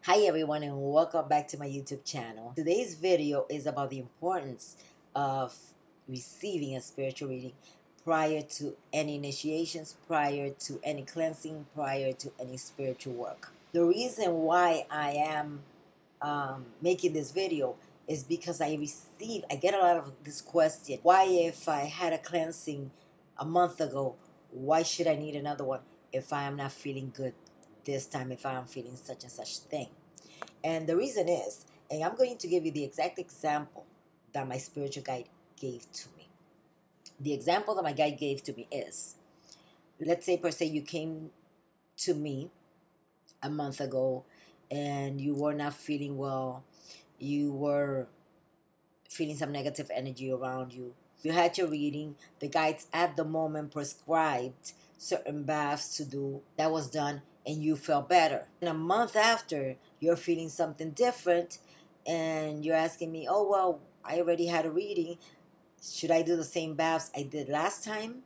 Hi everyone and welcome back to my YouTube channel. Today's video is about the importance of receiving a spiritual reading prior to any initiations, prior to any cleansing, prior to any spiritual work. The reason why I am making this video is because I get a lot of this question. Why if I had a cleansing a month ago, why should I need another one if I am not feeling good this time, if I am feeling such and such thing? And the reason is, and I'm going to give you the exact example that my spiritual guide gave to me. The example that my guide gave to me is, let's say per se you came to me a month ago and you were not feeling well, you were feeling some negative energy around you. You had your reading, the guides at the moment prescribed certain baths to do. That was done and you felt better. And a month after, you're feeling something different and you're asking me, oh, well, I already had a reading. Should I do the same baths I did last time?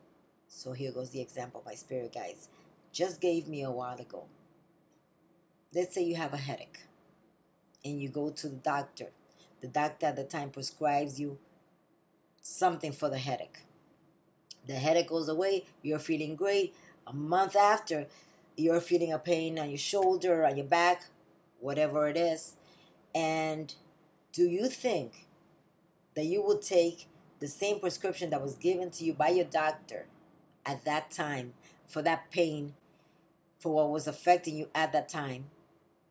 So here goes the example my spirit guides just gave me a while ago. Let's say you have a headache and you go to the doctor. The doctor at the time prescribes you something for the headache. The headache goes away, you're feeling great. A month after, you're feeling a pain on your shoulder, on your back, whatever it is. And do you think that you would take the same prescription that was given to you by your doctor at that time for that pain, for what was affecting you at that time?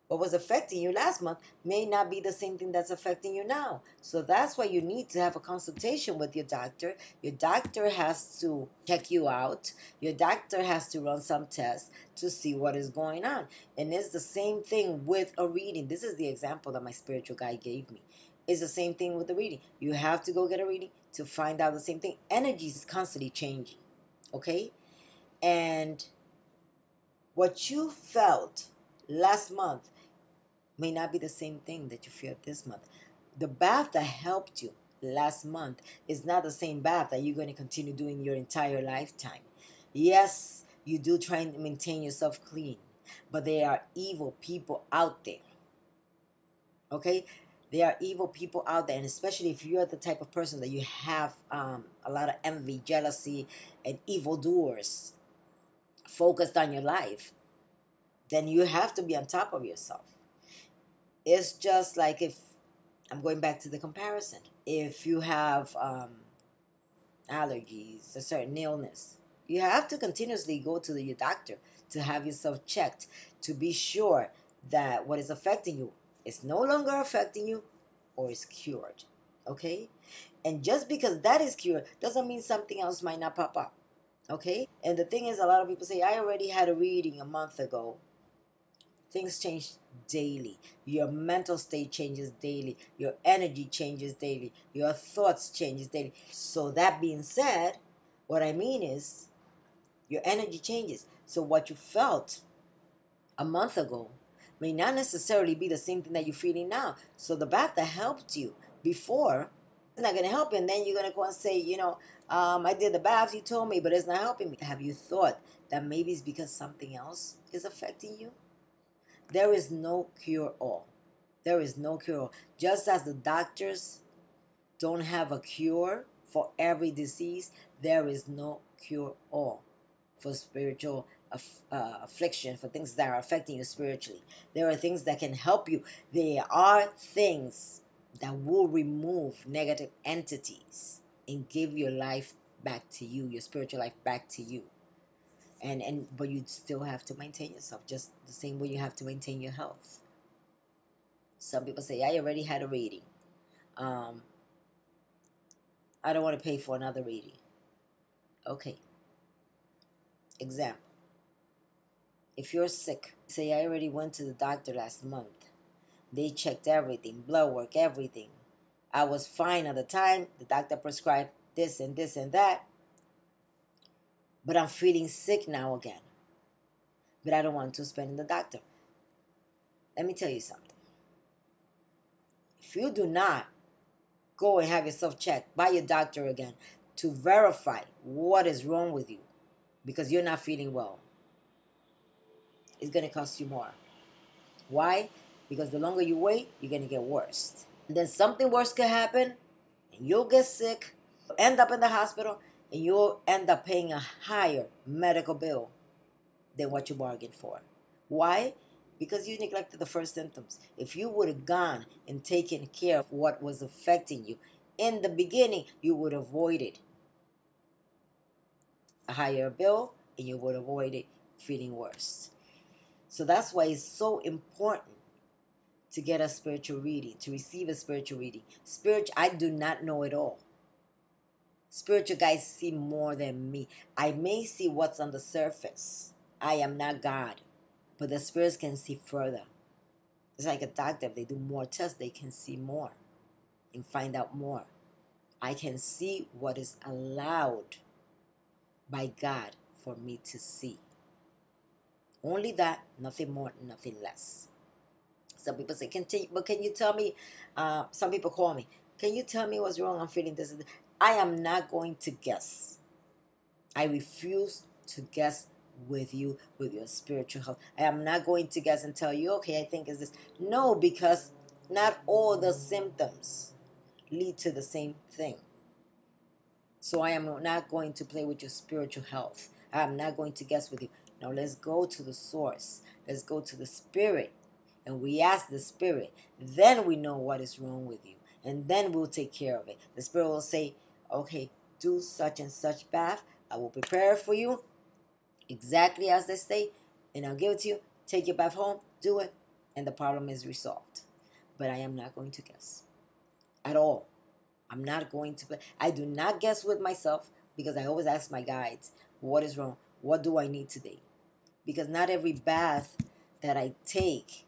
What was affecting you last month may not be the same thing that's affecting you now. So that's why you need to have a consultation with your doctor. Your doctor has to check you out. Your doctor has to run some tests to see what is going on. And it's the same thing with a reading. This is the example that my spiritual guide gave me. It's the same thing with the reading. You have to go get a reading to find out the same thing. Energy is constantly changing. Okay? And what you felt last month may not be the same thing that you feel this month. The bath that helped you last month is not the same bath that you're going to continue doing your entire lifetime. Yes, you do try and maintain yourself clean, but there are evil people out there. Okay? There are evil people out there, and especially if you're the type of person that you have a lot of envy, jealousy, and evildoers focused on your life, then you have to be on top of yourself. It's just like, if I'm going back to the comparison, if you have allergies, a certain illness, you have to continuously go to your doctor to have yourself checked to be sure that what is affecting you is no longer affecting you or is cured. Okay? And just because that is cured doesn't mean something else might not pop up. Okay? And the thing is, a lot of people say, I already had a reading a month ago. Things change daily. Your mental state changes daily. Your energy changes daily. Your thoughts changes daily. So that being said, what I mean is, your energy changes. So what you felt a month ago may not necessarily be the same thing that you're feeling now. So the bath that helped you before is not going to help you. And then you're going to go and say, I did the bath you told me, but it's not helping me. Have you thought that maybe it's because something else is affecting you? There is no cure-all. There is no cure-all. Just as the doctors don't have a cure for every disease, there is no cure-all for spiritual affliction, for things that are affecting you spiritually. There are things that can help you. There are things that will remove negative entities and give your life back to you, your spiritual life back to you. But you still have to maintain yourself, just the same way you have to maintain your health. Some people say, I already had a reading. I don't want to pay for another reading. Okay. Example. If you're sick, say I already went to the doctor last month. They checked everything, blood work, everything. I was fine at the time. The doctor prescribed this and this and that. But I'm feeling sick now again. But I don't want to spend in the doctor. Let me tell you something. If you do not go and have yourself checked by your doctor again to verify what is wrong with you because you're not feeling well, it's going to cost you more. Why? because the longer you wait, you're going to get worse. And then something worse could happen, and you'll get sick, end up in the hospital, and you'll end up paying a higher medical bill than what you bargained for. Why? Because you neglected the first symptoms. If you would have gone and taken care of what was affecting you in the beginning, you would have avoided a higher bill and you would avoid it feeling worse. So that's why it's so important to get a spiritual reading, to receive a spiritual reading. I do not know it all. Spiritual guides see more than me. I may see what's on the surface. I am not God, but the spirits can see further. It's like a doctor. If they do more tests, they can see more and find out more. I can see what is allowed by God for me to see. Only that, nothing more, nothing less. Some people say, but can you tell me, some people call me, can you tell me what's wrong? I'm feeling this. I am not going to guess. I refuse to guess with you, with your spiritual health. I am not going to guess and tell you, okay, I think it's this. No, because not all the symptoms lead to the same thing. So I am not going to play with your spiritual health. I am not going to guess with you. Now let's go to the source. Let's go to the spirit. And we ask the spirit. Then we know what is wrong with you. And then we'll take care of it. The spirit will say, okay, do such and such bath. I will prepare it for you exactly as they say. And I'll give it to you. Take your bath home. Do it. And the problem is resolved. But I am not going to guess at all. I'm not going to play. I do not guess with myself because I always ask my guides, what is wrong? What do I need today? Because not every bath that I take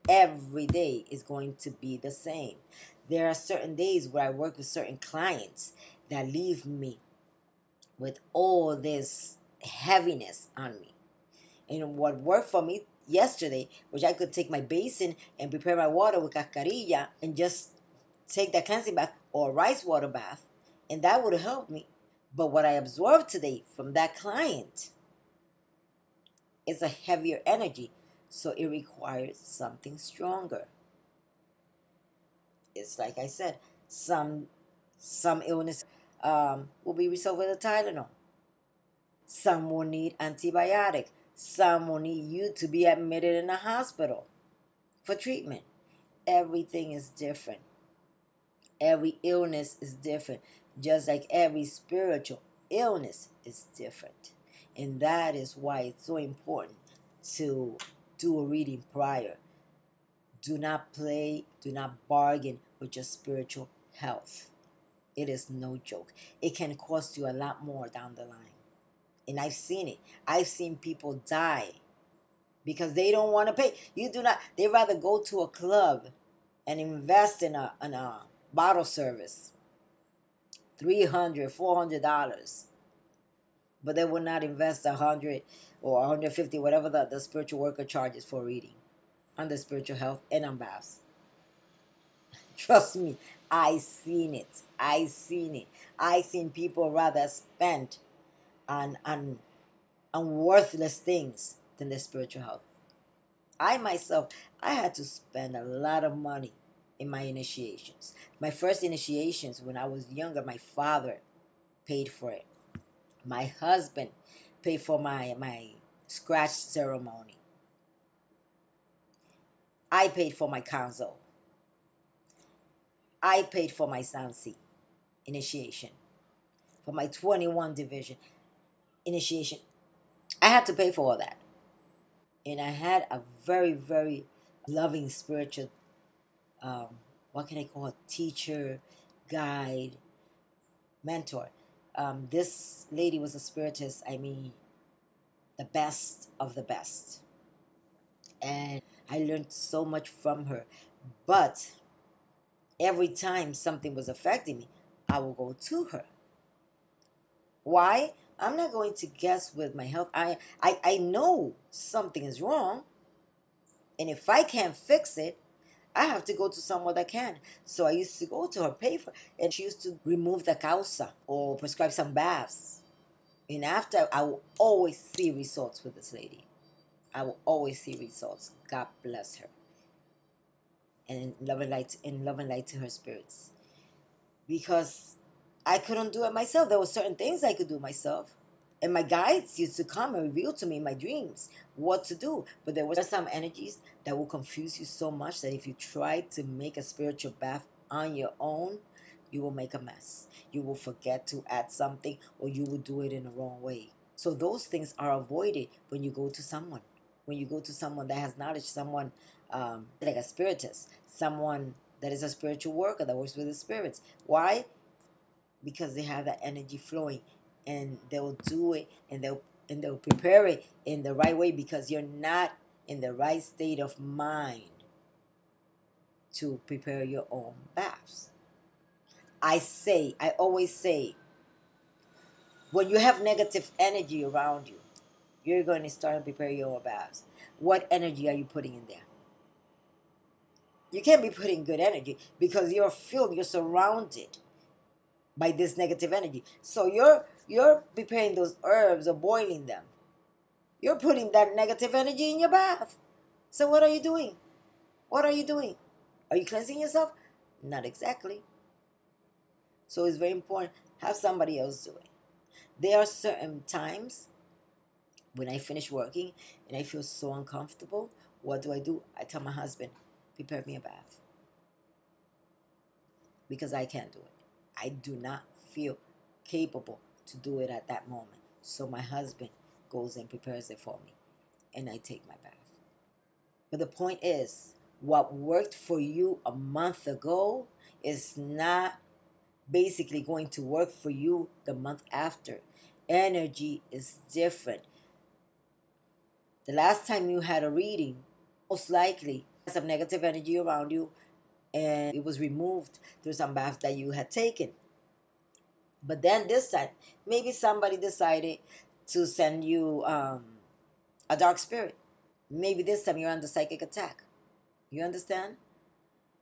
every day is going to be the same. There are certain days where I work with certain clients that leave me with all this heaviness on me. And what worked for me yesterday, which I could take my basin and prepare my water with cascarilla and just take that cleansing bath or a rice water bath, and that would have helped me. But what I absorbed today from that client is a heavier energy, so it requires something stronger. It's like I said, some illness will be resolved with a Tylenol. Some will need antibiotic. Some will need you to be admitted in a hospital for treatment. Everything is different. Every illness is different, just like every spiritual illness is different. And that is why it's so important to do a reading prior. Do not play, do not bargain with your spiritual health. It is no joke. It can cost you a lot more down the line. And I've seen it. I've seen people die because they don't want to pay. You do not. They rather go to a club and invest in a bottle service, $300, $400, but they will not invest $100 or $150, whatever the spiritual worker charges for reading on the spiritual health and on baths. Trust me, I seen it. I seen people rather spend on worthless things than their spiritual health. I myself, I had to spend a lot of money in my initiations. My first initiations when I was younger, my father paid for it. My husband paid for my scratch ceremony. I paid for my console. I paid for my Sansi initiation. For my 21 division initiation. I had to pay for all that. And I had a very, very loving spiritual, what can I call it, teacher, guide, mentor. This lady was a spiritist, I mean, the best of the best. And I learned so much from her. But every time something was affecting me, I will go to her. Why? I'm not going to guess with my health. I know something is wrong. And if I can't fix it, I have to go to someone that can. So I used to go to her, pay for, and she used to remove the causa or prescribe some baths. And after, I will always see results with this lady. I will always see results. God bless her. and love and light to her spirits, because I couldn't do it myself. There were certain things I could do myself, and my guides used to come and reveal to me in my dreams what to do. But there were some energies that will confuse you so much that if you try to make a spiritual bath on your own, you will make a mess. You will forget to add something, or you will do it in the wrong way. So those things are avoided when you go to someone. When you go to someone that has knowledge, someone like a spiritist, someone that is a spiritual worker that works with the spirits. Why? Because they have that energy flowing, and they'll do it, and they'll prepare it in the right way, because you're not in the right state of mind to prepare your own baths. I always say, when you have negative energy around you, you're going to start and prepare your own baths. What energy are you putting in there? You can't be putting good energy, because you're filled, you're surrounded by this negative energy. So you're preparing those herbs or boiling them. You're putting that negative energy in your bath. So what are you doing? What are you doing? Are you cleansing yourself? Not exactly. So it's very important, have somebody else do it. There are certain times when I finish working and I feel so uncomfortable. What do? I tell my husband, prepare me a bath, because I can't do it. I do not feel capable to do it at that moment. So my husband goes and prepares it for me, and I take my bath. But the point is, what worked for you a month ago is not basically going to work for you the month after. Energy is different. The last time you had a reading, most likely some negative energy around you, and it was removed through some bath that you had taken. But then this time, maybe somebody decided to send you a dark spirit. Maybe this time you're under psychic attack. You understand?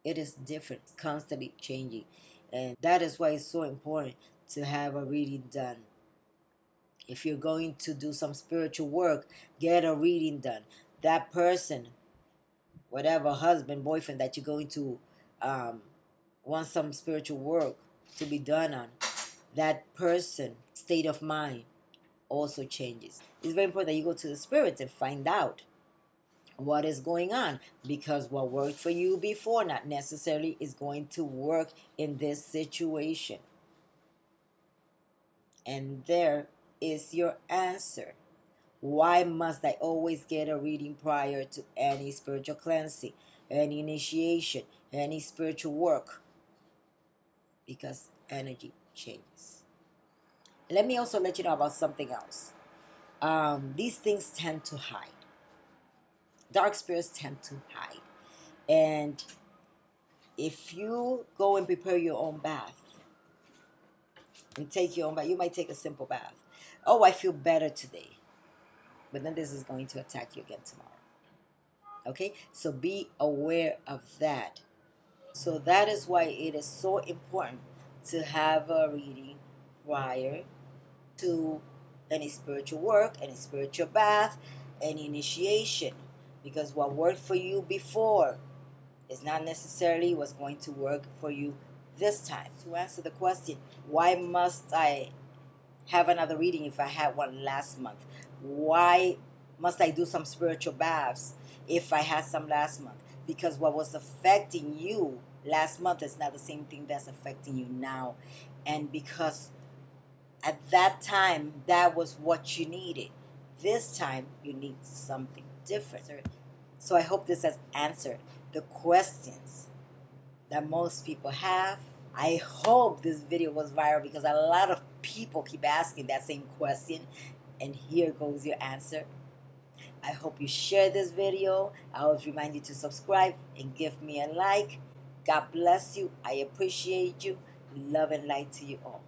It is different, constantly changing. And that is why it's so important to have a reading done. If you're going to do some spiritual work, get a reading done. That person, whatever husband, boyfriend that you're going to want some spiritual work to be done on, that person state of mind also changes. It's very important that you go to the spirits and find out what is going on, because what worked for you before not necessarily is going to work in this situation. And there is your answer. Why must I always get a reading prior to any spiritual cleansing, any initiation, any spiritual work? Because energy changes. Let me also let you know about something else. These things tend to hide. Dark spirits tend to hide. And if you go and prepare your own bath and take your own bath, you might take a simple bath. Oh, I feel better today. But then this is going to attack you again tomorrow. Okay? So be aware of that. So that is why it is so important to have a reading prior to any spiritual work, any spiritual bath, any initiation. Because what worked for you before is not necessarily what's going to work for you this time. To answer the question, why must I have another reading if I had one last month? Why must I do some spiritual baths if I had some last month? Because what was affecting you last month is not the same thing that's affecting you now. And because at that time, that was what you needed. This time, you need something different. So I hope this has answered the questions that most people have. I hope this video was viral, because a lot of people keep asking that same question. And here goes your answer. I hope you share this video. I always remind you to subscribe and give me a like. God bless you. I appreciate you. Love and light to you all.